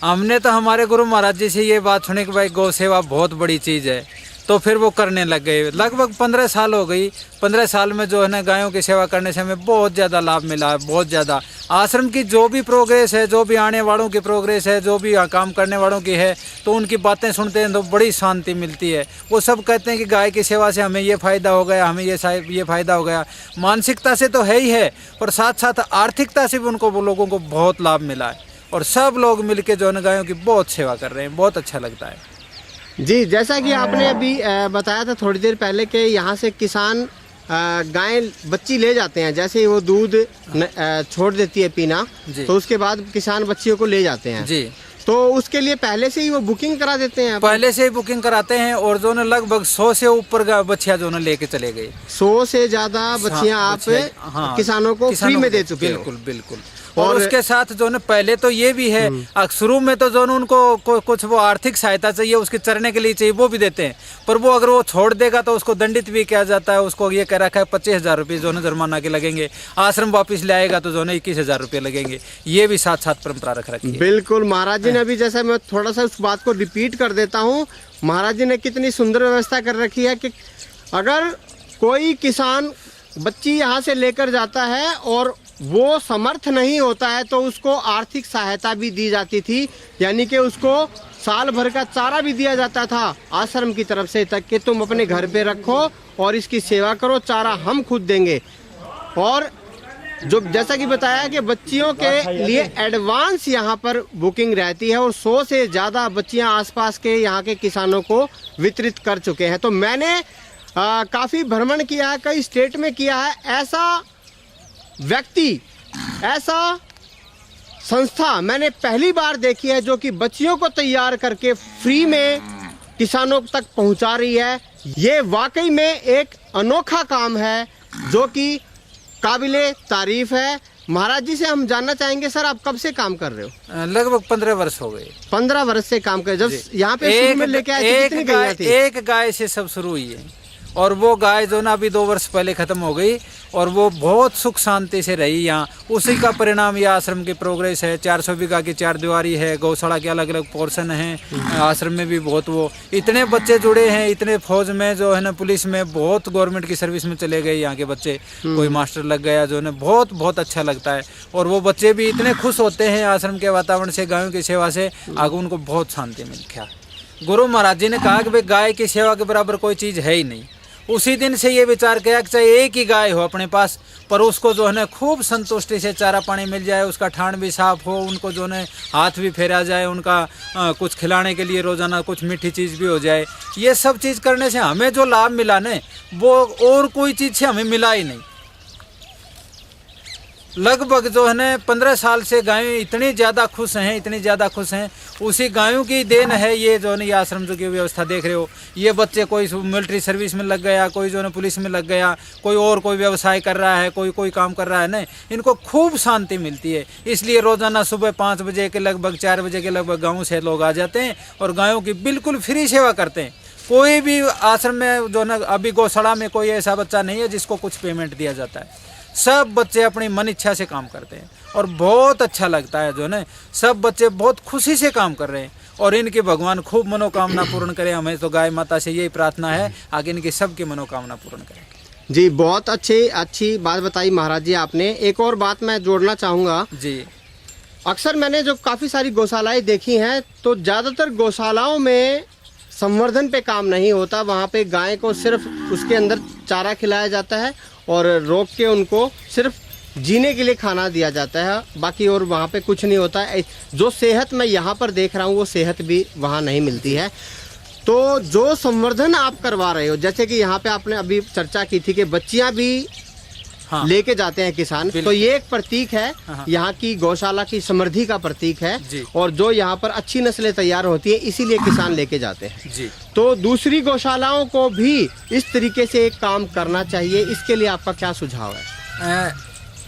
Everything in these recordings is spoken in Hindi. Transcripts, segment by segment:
हमने तो हमारे गुरु महाराज जी से ये बात सुनी कि भाई गौ सेवा बहुत बड़ी चीज़ है, तो फिर वो करने लग गए। लगभग 15 साल हो गई। 15 साल में जो है ना गायों की सेवा करने से हमें बहुत ज़्यादा लाभ मिला है, बहुत ज़्यादा। आश्रम की जो भी प्रोग्रेस है, जो भी आने वालों की प्रोग्रेस है, जो भी काम करने वालों की है, तो उनकी बातें सुनते हैं तो बड़ी शांति मिलती है। वो सब कहते हैं कि गाय की सेवा से हमें ये फ़ायदा हो गया, हमें ये फ़ायदा हो गया। मानसिकता से तो है ही है, पर साथ साथ आर्थिकता से भी उनको वो लोगों को बहुत लाभ मिला है। और सब लोग मिलके जो है ना गायों की बहुत सेवा कर रहे हैं, बहुत अच्छा लगता है। जी, जैसा कि आपने अभी बताया था थोड़ी देर पहले कि यहाँ से किसान गाय बच्ची ले जाते हैं, जैसे ही वो दूध छोड़ देती है पीना, तो उसके बाद किसान बच्चियों को ले जाते हैं जी। तो उसके लिए पहले से ही वो बुकिंग करा देते हैं? पहले से ही बुकिंग कराते हैं, और जो ना लगभग 100 से ऊपर बच्चियां जो ना लेके चले गए। 100 से ज्यादा बच्चियां आप किसानों को फ्री में दे चुके हो? बिल्कुल बिल्कुल। और उसके साथ जो ना पहले तो ये भी है, शुरू में तो जो ना उनको कुछ वो आर्थिक सहायता चाहिए, उसके चरने के लिए चाहिए, वो भी देते हैं। पर वो अगर वो छोड़ देगा तो उसको दंडित भी किया जाता है। उसको ये कह रखा है 25,000 रुपये जो ना जुर्माना के लगेंगे। आश्रम वापस ले आएगा तो जो ना 21,000 रुपये लगेंगे। ये भी साथ साथ परंपरा रख रखी है। बिल्कुल। महाराज जी ने अभी, जैसा मैं थोड़ा सा उस बात को रिपीट कर देता हूँ, महाराज जी ने कितनी सुंदर व्यवस्था कर रखी है कि अगर कोई किसान बच्ची यहाँ से लेकर जाता है और वो समर्थ नहीं होता है तो उसको आर्थिक सहायता भी दी जाती थी, यानी कि उसको साल भर का चारा भी दिया जाता था आश्रम की तरफ से, तक कि तुम अपने घर पे रखो और इसकी सेवा करो, चारा हम खुद देंगे। और जो जैसा कि बताया कि बच्चियों के लिए एडवांस यहाँ पर बुकिंग रहती है, और 100 से ज़्यादा बच्चियाँ आसपास के यहाँ के किसानों को वितरित कर चुके हैं। तो मैंने काफ़ी भ्रमण किया है, कई स्टेट में किया है। ऐसा व्यक्ति, ऐसा संस्था मैंने पहली बार देखी है जो कि बच्चियों को तैयार करके फ्री में किसानों तक पहुंचा रही है। ये वाकई में एक अनोखा काम है जो कि काबिले तारीफ है। महाराज जी से हम जानना चाहेंगे, सर आप कब से काम कर रहे हो? लगभग 15 वर्ष हो गए। 15 वर्ष से काम कर। जब यहाँ पे शुरू में लेके आए थे कितनी गाय थी? एक गाय से सब शुरू हुई है, और वो गाय जो ना अभी 2 वर्ष पहले खत्म हो गई, और वो बहुत सुख शांति से रही यहाँ। उसी का परिणाम ये आश्रम की प्रोग्रेस है। 400 बीघा की 4 दीवारी है, गौशाला के अलग अलग पोर्शन हैं। आश्रम में भी बहुत वो इतने बच्चे जुड़े हैं, इतने फौज में जो है ना, पुलिस में, बहुत गवर्नमेंट की सर्विस में चले गए यहाँ के बच्चे। कोई मास्टर लग गया जो है ना, बहुत बहुत अच्छा लगता है। और वो बच्चे भी इतने खुश होते हैं आश्रम के वातावरण से, गायों की सेवा से, आगे उनको बहुत शांति मिलती है। गुरु महाराज जी ने कहा कि भाई गाय की सेवा के बराबर कोई चीज़ है ही नहीं। उसी दिन से ये विचार किया कि चाहे एक ही गाय हो अपने पास, पर उसको जो है ना खूब संतुष्टि से चारा पानी मिल जाए, उसका ठाण भी साफ हो, उनको जो है हाथ भी फेरा जाए, उनका कुछ खिलाने के लिए रोजाना कुछ मीठी चीज़ भी हो जाए। ये सब चीज़ करने से हमें जो लाभ मिला ना, वो और कोई चीज़ से हमें मिला ही नहीं। लगभग जो है ना 15 साल से गायें इतनी ज़्यादा खुश हैं, इतनी ज़्यादा खुश हैं। उसी गायों की देन है ये जो है, ये आश्रम जो की व्यवस्था देख रहे हो। ये बच्चे कोई मिलिट्री सर्विस में लग गया, कोई जो है पुलिस में लग गया, कोई व्यवसाय कर रहा है, कोई काम कर रहा है ना, इनको खूब शांति मिलती है। इसलिए रोजाना सुबह 5 बजे के लगभग 4 बजे के लगभग गाँव से लोग आ जाते हैं और गायों की बिल्कुल फ्री सेवा करते हैं। कोई भी आश्रम में जो है अभी गौशाला में कोई ऐसा बच्चा नहीं है जिसको कुछ पेमेंट दिया जाता है। सब बच्चे अपनी मन इच्छा से काम करते हैं और बहुत अच्छा लगता है जो ना, सब बच्चे बहुत खुशी से काम कर रहे हैं। और इनकी भगवान खूब मनोकामना पूर्ण करे। हमें तो गाय माता से यही प्रार्थना है, आगे इनकी सबकी मनोकामना पूर्ण करें। जी, बहुत अच्छी बात बताई महाराज जी आपने। एक और बात मैं जोड़ना चाहूँगा जी। अक्सर मैंने जो काफ़ी सारी गौशालाएँ देखी हैं, तो ज़्यादातर गौशालाओं में संवर्धन पे काम नहीं होता। वहाँ पे गाय को सिर्फ उसके अंदर चारा खिलाया जाता है और रोक के उनको सिर्फ जीने के लिए खाना दिया जाता है, बाकी और वहाँ पे कुछ नहीं होता है। जो सेहत मैं यहाँ पर देख रहा हूँ, वो सेहत भी वहाँ नहीं मिलती है। तो जो संवर्धन आप करवा रहे हो, जैसे कि यहाँ पे आपने अभी चर्चा की थी कि बच्चियाँ भी लेके जाते हैं किसान, तो ये एक प्रतीक है यहाँ की गौशाला की समृद्धि का प्रतीक है। और जो यहाँ पर अच्छी नस्लें तैयार होती है, इसीलिए किसान लेके जाते हैं जी। तो दूसरी गौशालाओं को भी इस तरीके से एक काम करना चाहिए। इसके लिए आपका क्या सुझाव है?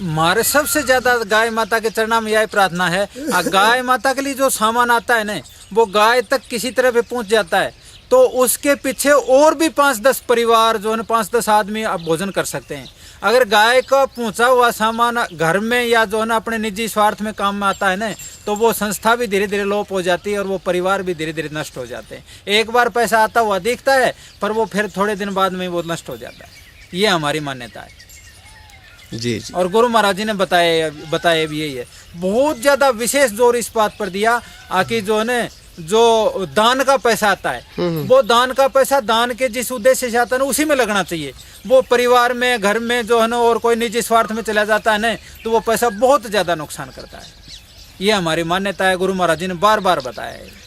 हमारे सबसे ज्यादा गाय माता के चरणों में यही प्रार्थना है। गाय माता के लिए जो सामान आता है ना, वो गाय तक किसी तरह पे पहुंच जाता है, तो उसके पीछे और भी 5-10 परिवार जो है 5-10 आदमी आप भोजन कर सकते हैं। अगर गाय का पहुंचा हुआ सामान घर में या जो है ना अपने निजी स्वार्थ में काम में आता है ना, तो वो संस्था भी धीरे धीरे लोप हो जाती है और वो परिवार भी धीरे धीरे नष्ट हो जाते हैं। एक बार पैसा आता हुआ दिखता है, पर वो फिर थोड़े दिन बाद में वो नष्ट हो जाता है। ये हमारी मान्यता है जी जी। और गुरु महाराज जी ने बताया भी यही है। बहुत ज्यादा विशेष जोर इस बात पर दिया कि जो है ना, जो दान का पैसा आता है वो दान का पैसा दान के जिस उद्देश्य से आता है ना उसी में लगना चाहिए। वो परिवार में, घर में जो है ना और कोई निजी स्वार्थ में चला जाता है ना, तो वो पैसा बहुत ज्यादा नुकसान करता है। ये हमारी मान्यता है, गुरु महाराज जी ने बार बार बताया है।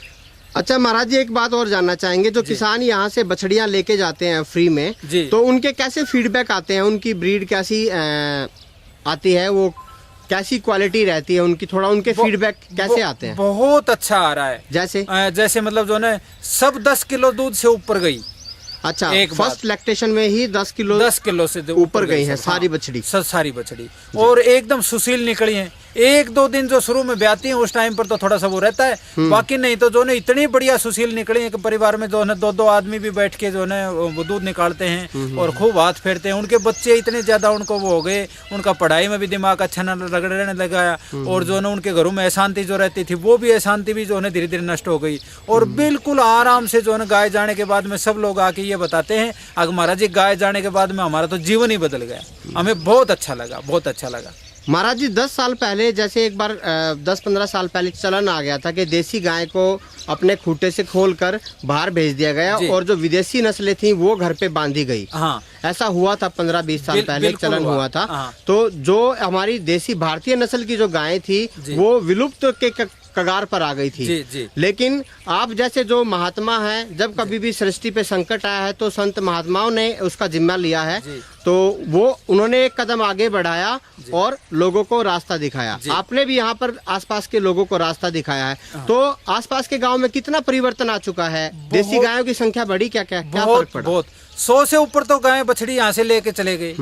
अच्छा महाराज जी, एक बात और जानना चाहेंगे, जो किसान यहाँ से बछड़ियाँ लेके जाते हैं फ्री में, जी, तो उनके कैसे फीडबैक आते हैं, उनकी ब्रीड कैसी आती है, वो कैसी क्वालिटी रहती है उनकी, थोड़ा उनके फीडबैक कैसे आते हैं? बहुत अच्छा आ रहा है। जैसे मतलब जो है सब 10 किलो दूध से ऊपर गई। अच्छा, एक फर्स्ट लैक्टेशन में ही 10 किलो से ऊपर गई है सारी बछड़ी, सारी बछड़ी, और एकदम सुशील निकली है। 1-2 दिन जो शुरू में ब्याती है उस टाइम पर तो थोड़ा सा वो रहता है, बाकी नहीं तो जो है इतनी बढ़िया सुशील निकली है कि परिवार में जो है 2-2 आदमी भी बैठ के जो है वो दूध निकालते हैं और खूब हाथ फेरते हैं। उनके बच्चे इतने ज्यादा उनको वो हो गए, उनका पढ़ाई में भी दिमाग अच्छा न रगड़ने लगा, और जो है उनके घरों में अशांति जो रहती थी वो भी अशांति भी जो है धीरे धीरे नष्ट हो गई। और बिल्कुल आराम से जो है गाय जाने के बाद में सब लोग आके ये बताते हैं, अगर महाराज जी गाय जाने के बाद में हमारा तो जीवन ही बदल गया, हमें बहुत अच्छा लगा, बहुत अच्छा लगा। महाराज जी 10 साल पहले, जैसे एक बार 10-15 साल पहले चलन आ गया था कि देसी गाय को अपने खूंटे से खोलकर बाहर भेज दिया गया और जो विदेशी नस्लें थी वो घर पे बांधी गई। हाँ, ऐसा हुआ था 15-20 साल पहले चलन हुआ था। हाँ। तो जो हमारी देसी भारतीय नस्ल की जो गायें थी वो विलुप्त के कगार पर आ गई थी। जी, जी। लेकिन आप जैसे जो महात्मा हैं, जब कभी भी सृष्टि पे संकट आया है तो संत महात्माओं ने उसका जिम्मा लिया है, तो वो उन्होंने एक कदम आगे बढ़ाया और लोगों को रास्ता दिखाया। आपने भी यहाँ पर आसपास के लोगों को रास्ता दिखाया है। तो आसपास के गांव में कितना परिवर्तन आ चुका है? देसी गायों की संख्या बढ़ी क्या फर्क पड़ा? बहुत 100 से ऊपर तो गाय बछड़ी यहाँ से लेके चले गए।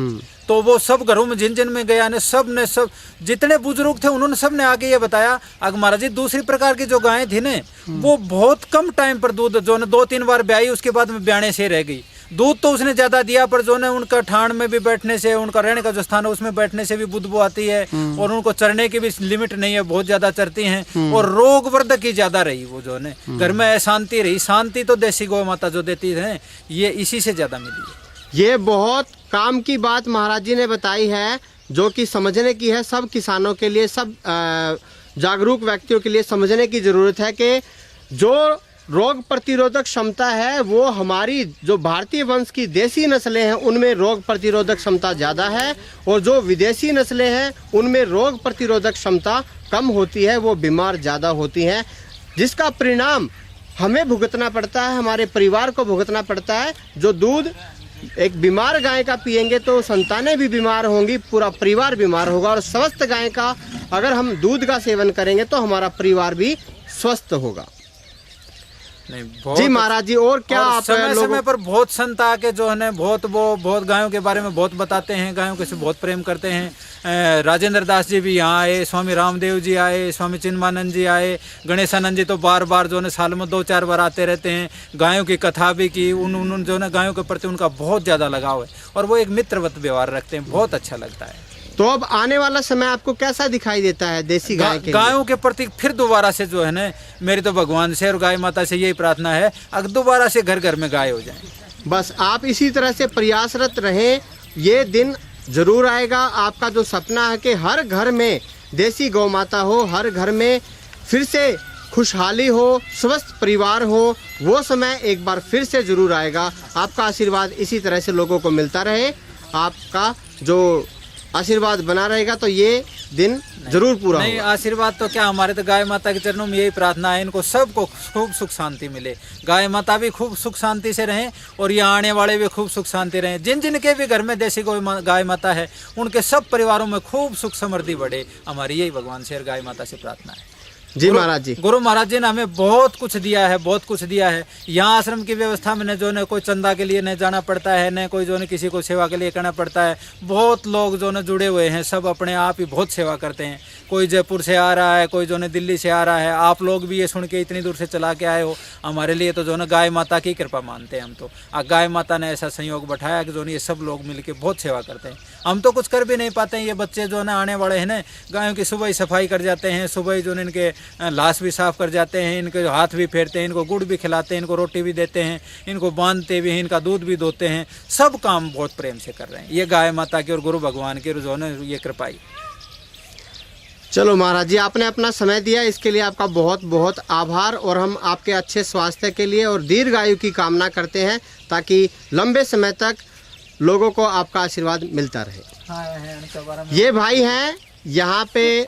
तो वो सब घरों में जिन में गया ने सब जितने बुजुर्ग थे उन्होंने सब ने आगे ये बताया, अगर महाराज जी दूसरी प्रकार की जो गायें थी ने वो बहुत कम टाइम पर दूध जो ने 2-3 बार ब्याई, उसके बाद में ब्याने से रह गई। दूध तो उसने ज्यादा दिया पर जो ने उनका ठाण में भी बैठने से, उनका रहने का जो स्थान है उसमें बैठने से भी बुदबू आती है, और उनको चरने की भी लिमिट नहीं है, बहुत ज्यादा चरती हैं, और रोग वर्धक ही ज्यादा रही। वो जो ने घर में अशांति रही, शांति तो देसी गौ माता जो देती है ये इसी से ज्यादा मिली है। ये बहुत काम की बात महाराज जी ने बताई है, जो कि समझने की है, सब किसानों के लिए, सब जागरूक व्यक्तियों के लिए समझने की जरूरत है कि जो रोग प्रतिरोधक क्षमता है वो हमारी जो भारतीय वंश की देसी नस्लें हैं उनमें रोग प्रतिरोधक क्षमता ज़्यादा है, और जो विदेशी नस्लें हैं उनमें रोग प्रतिरोधक क्षमता कम होती है, वो बीमार ज़्यादा होती हैं, जिसका परिणाम हमें भुगतना पड़ता है, हमारे परिवार को भुगतना पड़ता है। जो दूध एक बीमार गाय का पिएंगे तो संतानें भी बीमार होंगी, पूरा परिवार बीमार होगा, और स्वस्थ गाय का अगर हम दूध का सेवन करेंगे तो हमारा परिवार भी स्वस्थ होगा। जी महाराज जी, और क्या आप समय पर बहुत संत आके जो है बहुत गायों के बारे में बहुत बताते हैं, गायों के से बहुत प्रेम करते हैं। राजेंद्र दास जी भी यहाँ आए, स्वामी रामदेव जी आए, स्वामी चिन्मानंद जी आए, गणेशानंद जी तो बार बार जो है साल में 2-4 बार आते रहते हैं। गायों की कथा भी की, उन जो है गायों के प्रति उनका बहुत ज़्यादा लगाव है और वो एक मित्रवत व्यवहार रखते हैं, बहुत अच्छा लगता है। तो अब आने वाला समय आपको कैसा दिखाई देता है देसी गाय के गायों के प्रति? फिर दोबारा से जो है ना, मेरी तो भगवान से और गाय माता से यही प्रार्थना है, अगर दोबारा से घर घर में गाय हो जाए। बस आप इसी तरह से प्रयासरत रहें, ये दिन जरूर आएगा। आपका जो सपना है कि हर घर में देसी गौ माता हो, हर घर में फिर से खुशहाली हो, स्वस्थ परिवार हो, वो समय एक बार फिर से जरूर आएगा। आपका आशीर्वाद इसी तरह से लोगों को मिलता रहे, आपका जो आशीर्वाद बना रहेगा तो ये दिन जरूर पूरा नहीं होगा। आशीर्वाद तो क्या, हमारे तो गाय माता के चरणों में यही प्रार्थना है, इनको सबको खूब सुख शांति मिले, गाय माता भी खूब सुख शांति से रहें और ये आने वाले भी खूब सुख शांति रहें। जिन जिनके भी घर में देसी गाय माता है उनके सब परिवारों में खूब सुख समृद्धि बढ़े, हमारी यही भगवान से और गाय माता से प्रार्थना है। जी महाराज जी। गुरु महाराज जी ने हमें बहुत कुछ दिया है, बहुत कुछ दिया है। यहाँ आश्रम की व्यवस्था में न जो न कोई चंदा के लिए न जाना पड़ता है, न कोई जो न किसी को सेवा के लिए करना पड़ता है। बहुत लोग जो न जुड़े हुए हैं, सब अपने आप ही बहुत सेवा करते हैं। कोई जयपुर से आ रहा है, कोई जो न दिल्ली से आ रहा है। आप लोग भी ये सुन के इतनी दूर से चला के आए हो, हमारे लिए तो जो न गाय माता की कृपा मानते हैं हम तो। गाय माता ने ऐसा संयोग बैठाया कि जो न ये सब लोग मिलके बहुत सेवा करते हैं। हम तो कुछ कर भी नहीं पाते हैं। ये बच्चे जो न आने वाले हैं न, गायों की सुबह ही सफाई कर जाते हैं, सुबह ही जो न इनके लाश भी साफ कर जाते हैं, इनके हाथ भी फेरते हैं, इनको गुड़ भी खिलाते हैं, इनको रोटी भी देते हैं, इनको बांधते भी हैं, इनका दूध भी दोते हैं। सब काम बहुत प्रेम से कर रहे हैं। ये गाय माता की और गुरु भगवान की जो न ये कृपाई। चलो महाराज जी, आपने अपना समय दिया, इसके लिए आपका बहुत बहुत आभार। और हम आपके अच्छे स्वास्थ्य के लिए और दीर्घायु की कामना करते हैं, ताकि लंबे समय तक लोगों को आपका आशीर्वाद मिलता रहे। ये भाई हैं, यहाँ पे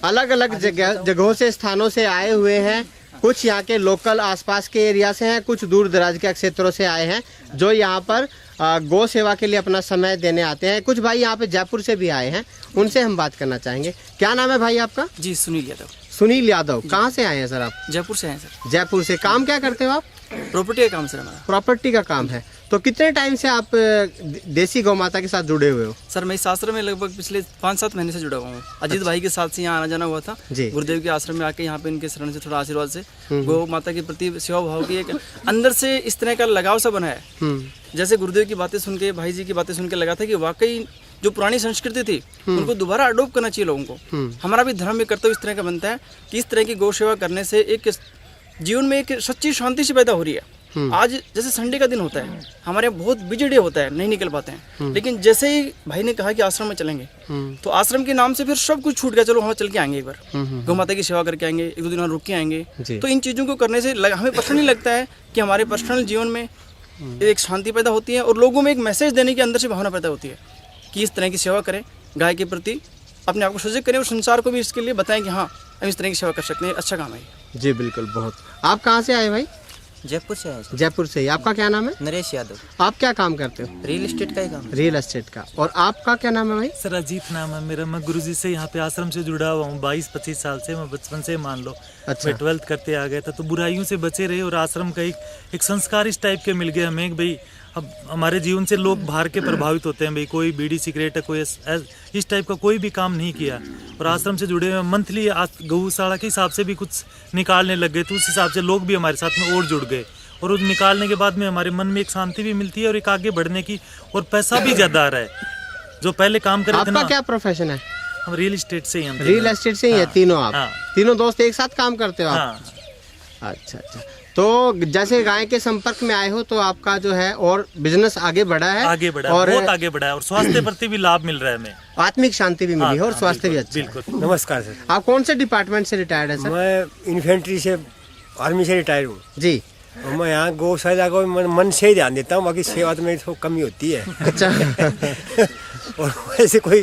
अलग अलग जगहों से, स्थानों से आए हुए हैं। कुछ यहाँ के लोकल आसपास के एरिया से हैं, कुछ दूर दराज के क्षेत्रों से आए हैं, जो यहाँ पर गौ सेवा के लिए अपना समय देने आते हैं। कुछ भाई यहाँ पे जयपुर से भी आए हैं, उनसे हम बात करना चाहेंगे। क्या नाम है भाई आपका? जी सुनील यादव। सुनील यादव, कहाँ से आए हैं सर आप? जयपुर से हैं सर। जयपुर से। काम क्या करते हो आप? प्रॉपर्टी का काम सर हमारा। प्रॉपर्टी का काम है। तो कितने टाइम से आप देसी गौ माता के साथ जुड़े हुए हो? सर मैं इस आश्रम में लगभग पिछले 5-7 महीने से जुड़ा हुआ हूँ। अजीत भाई के साथ से यहाँ आना जाना हुआ था जी। गुरुदेव के आश्रम में आके यहाँ पे इनके शरण से थोड़ा आशीर्वाद से गौ माता के प्रति सेवा भाव की एक अंदर से इस तरह का लगाव सा बना है। जैसे गुरुदेव की बातें सुन के, भाई जी की बातें सुन के लगा था कि वाकई जो पुरानी संस्कृति थी उनको दोबारा अडोप्ट करना चाहिए लोगों को। हमारा भी धर्म में कर्तव्य इस तरह का बनता है कि इस तरह की गौ सेवा करने से एक जीवन में एक सच्ची शांति सी पैदा हो रही है। आज जैसे संडे का दिन होता है, हमारे यहाँ बहुत बिजी डे होता है, नहीं निकल पाते हैं, लेकिन जैसे ही भाई ने कहा कि आश्रम में चलेंगे, तो आश्रम के नाम से फिर सब कुछ छूट गया। चलो वहाँ चल के आएंगे, एक बार गौ माता की सेवा करके आएंगे, 1-2 दिन रुक के आएंगे। तो इन चीज़ों को करने से हमें पर्सनली लगता है कि हमारे पर्सनल जीवन में एक शांति पैदा होती है और लोगों में एक मैसेज देने की अंदर से भावना पैदा होती है कि इस तरह की सेवा करें, गाय के प्रति अपने आप को सजग करें और संसार को भी इसके लिए बताएं कि हाँ हम इस तरह की सेवा कर सकते हैं। अच्छा काम है जी, बिल्कुल। बहुत। आप कहाँ से आए भाई? जयपुर से है। जयपुर से ही। आपका क्या नाम है? नरेश यादव। आप क्या काम करते हो? रियल एस्टेट का ही काम। रियल एस्टेट का। और आपका क्या नाम है भाई? सर अजीत नाम है मेरा। मैं गुरुजी से यहाँ पे आश्रम से जुड़ा हुआ हूँ 22-25 साल से। मैं बचपन से मान लो अच्छा। मैं 12th करते आ गया था, तो बुराइयों से बचे रहे और आश्रम का एक संस्कार इस टाइप के मिल गए हमें। भाई अब हमारे जीवन से लोग बाहर के प्रभावित होते हैं, भाई कोई बीड़ी सिगरेट कोई इस टाइप का कोई भी काम नहीं किया। और आश्रम से जुड़े हुए मंथली गौशाला के हिसाब से भी कुछ निकालने लग गए, तो उस हिसाब से लोग भी हमारे साथ में और जुड़ गए। और उस निकालने के बाद में हमारे मन में एक शांति भी मिलती है और एक आगे बढ़ने की, और पैसा भी ज़्यादा आ रहा है। जो पहले काम कर रहे थे ना। आपका क्या प्रोफेशन है? हम रियल एस्टेट से ही हम। रियल एस्टेट से ही है तीनों आप? तीनों दोस्त एक साथ काम करते हो आप? अच्छा अच्छा। तो जैसे गाय के संपर्क में आए हो, तो आपका जो है और बिजनेस आगे बढ़ा है? आगे बढ़ा है, बहुत आगे बढ़ा है, और स्वास्थ्य प्रति भी लाभ मिल रहा है हमें। आत्मिक शांति भी मिली है और स्वास्थ्य भी अच्छा है। बिल्कुल। नमस्कार सर। आप कौन से डिपार्टमेंट से रिटायर्ड है सर? मैं इन्फेंट्री से, आर्मी से रिटायर हूँ जी। और मैं यहाँ गौशाला को मन से ही ध्यान देता हूँ, बाकी सेवा तो मेरी थोड़ी कमी होती है। अच्छा। और वैसे कोई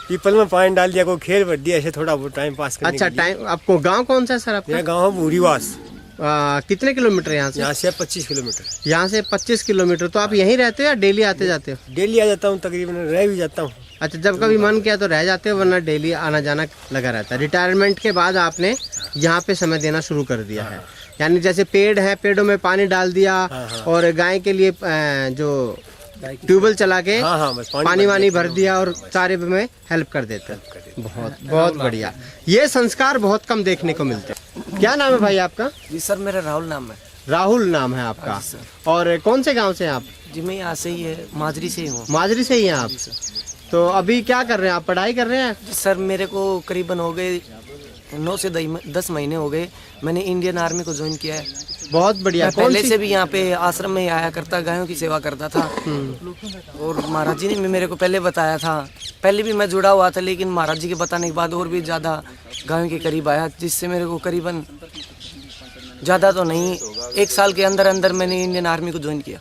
पीपल में पानी डाल दिया, कोई खेल भर दिया, ऐसे थोड़ा बहुत टाइम पास करने अच्छा। के लिए। टाइम। आपको गांव कौन सा है सर आपका? मेरा गाँव है बूरीवास। कितने किलोमीटर यहाँ से? यहाँ से 25 किलोमीटर। यहाँ से 25 किलोमीटर। तो आप यहीं रहते हो या डेली आते जाते हो? डेली आ जाता हूँ, तकरीबन रह भी जाता हूँ। अच्छा, जब कभी मन किया तो रह जाते हो, वरना डेली आना जाना लगा रहता है। रिटायरमेंट के बाद आपने यहाँ पे समय देना शुरू कर दिया है, यानी जैसे पेड़ है, पेड़ों में पानी डाल दिया और गाय के लिए जो ट्यूबवेल चला के बस पानी वानी भर दिया और चारे में हेल्प कर देते हैं। बहुत बहुत बढ़िया। ये संस्कार बहुत कम देखने को मिलते हैं। क्या नाम है भाई आपका? जी सर मेरा राहुल नाम है। राहुल नाम है आपका। और कौन से गांव से हैं आप? जी मैं यहाँ से ही है, माजरी से ही हूँ। माजरी से ही हैं आप? तो अभी क्या कर रहे हैं आप? पढ़ाई कर रहे हैं? सर मेरे को करीबन हो गए 9 से 10 महीने हो गए, मैंने इंडियन आर्मी को ज्वाइन किया है। बहुत बढ़िया। पहले से भी यहाँ पे आश्रम में आया करता, गायों की सेवा करता था। और महाराज जी ने मेरे को पहले बताया था, पहले भी मैं जुड़ा हुआ था, लेकिन महाराज जी के बताने के बाद और भी ज़्यादा गायों के करीब आया, जिससे मेरे को करीबन ज़्यादा तो नहीं 1 साल के अंदर अंदर मैंने इंडियन आर्मी को ज्वाइन किया।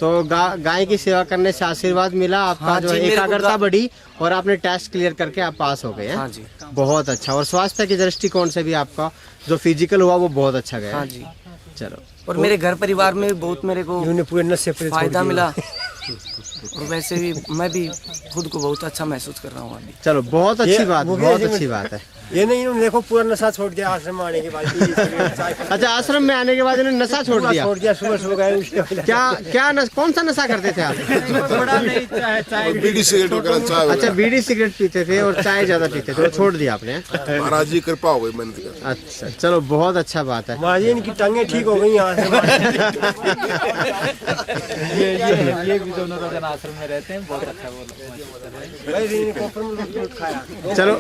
तो गाय की सेवा करने से आशीर्वाद मिला आपका। हाँ जो जी, एकाग्रता बढ़ी और आपने टेस्ट क्लियर करके आप पास हो गए हैं। हाँ जी। बहुत अच्छा। और स्वास्थ्य के दृष्टिकोण से भी आपका जो फिजिकल हुआ वो बहुत अच्छा गया। हाँ जी। चलो। और मेरे घर परिवार में बहुत मेरे को पूरे नशे पे फायदा मिला। और वैसे भी मैं भी खुद को बहुत अच्छा महसूस कर रहा हूँ अभी। चलो बहुत अच्छी बात, वो बहुत भी अच्छी बात है। ये नहीं इन्होंने देखो पूरा नशा छोड़ दिया आश्रम में आने के बाद। अच्छा, आश्रम में आने के बाद इन्होंने नशा छोड़ दिया। छोड़ दिया, सुबह सुबह गए उसके बाद। क्या कौन सा नशा करते थे आप? थोड़ा नहीं, चाहे बीड़ी सिगरेट वगैरह चाय अच्छा, बीड़ी सिगरेट पीते थे और चाय ज्यादा पीते थे, वो छोड़ दिया आपने? महाराज जी कृपा हो गई मेहनत कर। अच्छा, चलो बहुत अच्छा बात है। माँ जी इनकी टांगे ठीक हो गई यहाँ से। ये भी दोनों रोजाना आश्रम में रहते हैं, बहुत अच्छा बोला। चलो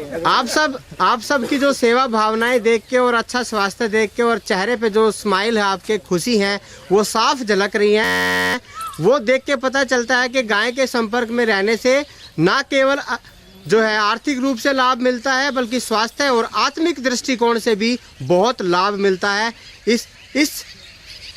आप सब की जो सेवा भावनाएं देख के और अच्छा स्वास्थ्य देख के और चेहरे पे जो स्माइल है आपके, खुशी है, वो साफ झलक रही है। वो देख के पता चलता है कि गाय के संपर्क में रहने से ना केवल जो है आर्थिक रूप से लाभ मिलता है, बल्कि स्वास्थ्य और आत्मिक दृष्टिकोण से भी बहुत लाभ मिलता है। इस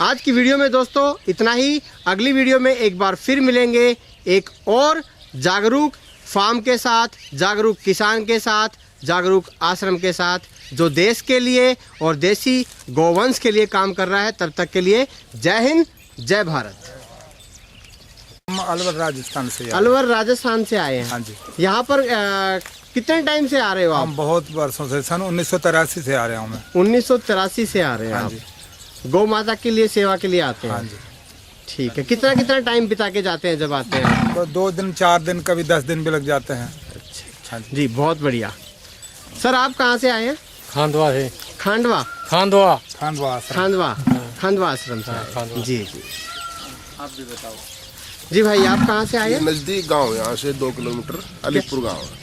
आज की वीडियो में दोस्तों इतना ही। अगली वीडियो में एक बार फिर मिलेंगे एक और जागरूक फार्म के साथ, जागरूक किसान के साथ, जागरूक आश्रम के साथ, जो देश के लिए और देसी गौवंश के लिए काम कर रहा है। तब तक के लिए जय हिंद, जय भारत। हम अलवर राजस्थान से अलवर राजस्थान से आए हैं। हाँ जी। यहाँ पर कितने टाइम से आ रहे हो आप? हम बहुत वर्षों से, सन 1983 से आ रहा हूँ मैं। 1983 से आ रहे हैं हाँ आप। जी। गौ माता के लिए सेवा के लिए आते हैं? हाँ जी। ठीक है। कितना टाइम बिता के जाते हैं जब आते हैं? तो 2 दिन 4 दिन कभी 10 दिन भी लग जाते हैं। हाँ जी। जी, बहुत बढ़िया। सर आप कहाँ से आए हैं? खांडवा से। खांडवा खांडवा आश्रम। खांडवा आश्रम से आए। जी जी, आप भी बताओ। जी भाई, आप कहाँ से आए ये हैं? नजदीक गांव, यहाँ से 2 किलोमीटर अलीपुर गांव है।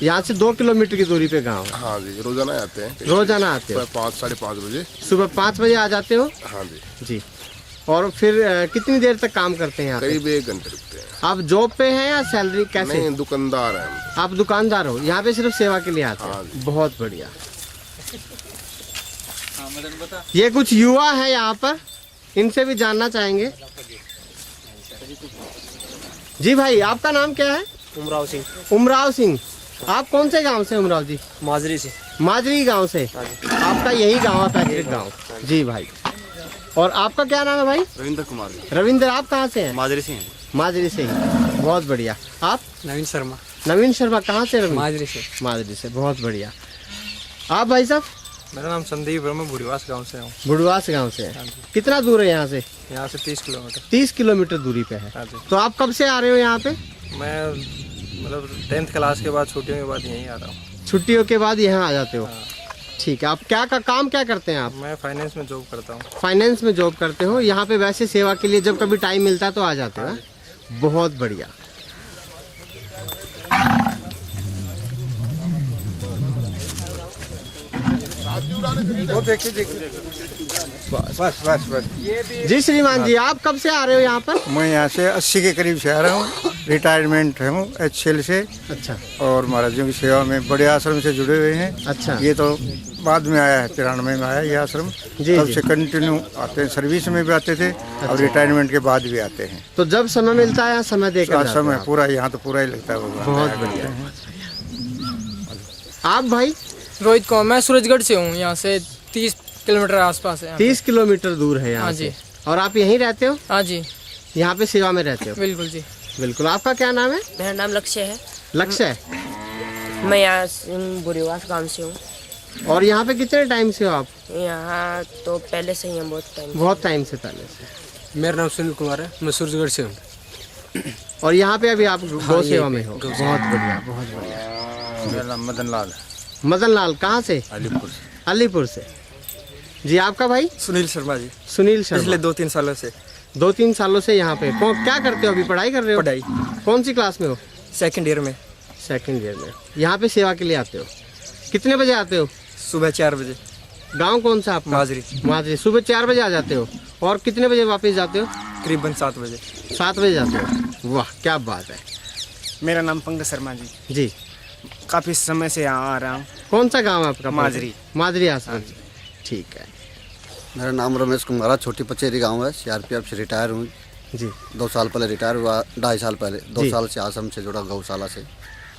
यहाँ से 2 किलोमीटर की दूरी पे गाँव है। हाँ जी, रोजाना आते हैं। रोजाना आते हो? 5 साढ़े 5 बजे। सुबह 5 बजे आ जाते हो? हाँ जी। जी। और फिर कितनी देर तक काम करते हैं यहाँ पे? करीब 1 घंटे रुकते हैं। आप जॉब पे हैं या सैलरी कैसे? नहीं, दुकानदार है हम। आप दुकानदार हो, यहाँ पे सिर्फ सेवा के लिए आते हाँ हैं? जी। बहुत बढ़िया। ये कुछ युवा है यहाँ पर, इनसे भी जानना चाहेंगे। जी भाई, आपका नाम क्या है? उमराव सिंह। उमराव सिंह। आप कौन से गांव से उमराव जी? माजरी से। माजरी गांव से। आपका यही गांव है, पैतृक गांव? जी भाई। और आपका क्या नाम है भाई? रविंद्र कुमार। रविंद्र, आप कहाँ से हैं? माजरी से। माजरी से ही। बहुत बढ़िया। आप? नवीन शर्मा। नवीन शर्मा, कहाँ से? रविंद्र? माजरी से। माजरी से। बहुत बढ़िया। आप भाई साहब? मेरा नाम संदीप है, मैं बुढ़ीवास गांव से हूँ। बुढ़वास गांव से है। कितना दूर है यहाँ से? यहाँ से 30 किलोमीटर। 30 किलोमीटर दूरी पे है। हाँ जी। तो आप कब से आ रहे हो यहाँ पे? मैं मतलब 10th क्लास के बाद, छुट्टियों के बाद यहीं आ रहा हूँ। छुट्टियों के बाद यहाँ आ जाते हो? ठीक है। आप काम क्या करते हैं आप? मैं फाइनेंस में जॉब करता हूँ। फाइनेंस में जॉब करते हो। यहाँ पे वैसे सेवा के लिए जब कभी टाइम मिलता है तो आ जाते हो? बहुत बढ़िया। जी श्रीमान जी, आप कब से आ रहे हो यहाँ पर? मैं यहाँ से 80 के करीब से आ रहा हूँ। रिटायरमेंट हूँ HCL से। अच्छा और महाराजियों की सेवा में बड़े आश्रम से जुड़े हुए हैं। अच्छा। ये तो बाद में आया है, 93 में आया ये आश्रम। जी, तब जी। से कंटिन्यू आते हैं, सर्विस में भी आते थे और रिटायरमेंट के बाद भी आते हैं। तो जब समय मिलता है समय देकर जाते हो समय आप? पूरा यहाँ तो पूरा ही लगता है। बहुत बढ़िया। आप भाई? रोहित कौर, मैं सूरजगढ़ से हूँ। यहाँ से 30 किलोमीटर आसपास है। 30 किलोमीटर दूर है यहाँ हाँ से। जी। और आप यहीं रहते हो? हाँ जी, यहाँ पे सेवा में रहते हो? बिल्कुल जी। बिल्कुल। आपका क्या नाम है? मेरा नाम लक्ष्य है। लक्ष्य है। मैं यहाँ बुढ़ीवास गांव से हूँ। और यहाँ पे कितने टाइम से हो आप? यहाँ तो पहले से ही हम बहुत टाइम से पहले से। मेरा नाम सुनील कुमार है, मैं सूरजगढ़ से हूँ। और यहाँ पे अभी आप गौ सेवा में हो? बहुत बढ़िया, बहुत बढ़िया। मेरा नाम मदन लाल है। मदन लाल, कहाँ से? अलीपुर से। अलीपुर से। जी, आपका भाई? सुनील शर्मा जी। सुनील शर्मा। पिछले 2-3 सालों से। 2-3 सालों से यहाँ पे क्या करते हो? अभी पढ़ाई कर रहे हो? पढ़ाई। कौन सी क्लास में हो? 2nd ईयर में। 2nd ईयर में। यहाँ पे सेवा के लिए आते हो? कितने बजे आते हो? सुबह 4 बजे। गांव कौन सा आपका? माजरी। माजरी। सुबह 4 बजे आ जाते हो और कितने बजे वापस जाते हो? करीबन 7 बजे। 7 बजे जाते हो। वाह, क्या बात है। मेरा नाम पंकज शर्मा जी। जी। काफ़ी समय से यहाँ आ रहा हूँ। कौन सा गांव है आपका? माजरी। माजरी आश्रम। ठीक है। मेरा नाम रमेश कुमार है, छोटी पचेरी गांव है। CRPF से रिटायर हूँ जी। 2 साल पहले रिटायर हुआ, 2.5 साल पहले। 2 जी। साल से आश्रम से जुड़ा, गौशाला से।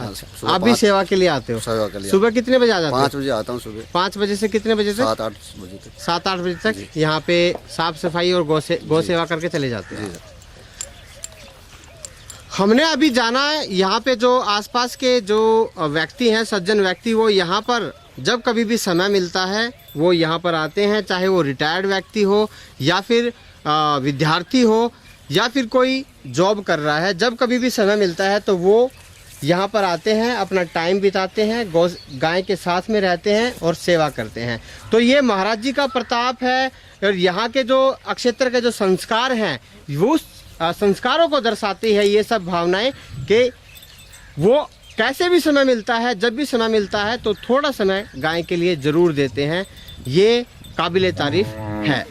अच्छा। आप भी सेवा के लिए आते हो? सेवा के लिए। सुबह कितने बजे आ जाते हो? 5 बजे आता हूँ सुबह। 5 बजे से कितने बजे तक? 7-8 बजे तक। 7-8 बजे तक यहाँ पे साफ सफाई और गौ सेवा करके चले जाते हैं। हमने अभी जाना है यहाँ पे जो आसपास के जो व्यक्ति हैं, सज्जन व्यक्ति, वो यहाँ पर जब कभी भी समय मिलता है वो यहाँ पर आते हैं, चाहे वो रिटायर्ड व्यक्ति हो या फिर विद्यार्थी हो या फिर कोई जॉब कर रहा है। जब कभी भी समय मिलता है तो वो यहाँ पर आते हैं, अपना टाइम बिताते हैं, गाय के साथ में रहते हैं और सेवा करते हैं। तो ये महाराज जी का प्रताप है और यहाँ के जो अक्षेत्र के जो संस्कार हैं वो संस्कारों को दर्शाती है ये सब भावनाएं कि वो कैसे भी समय मिलता है, जब भी समय मिलता है तो थोड़ा समय गाय के लिए ज़रूर देते हैं। ये काबिले तारीफ है।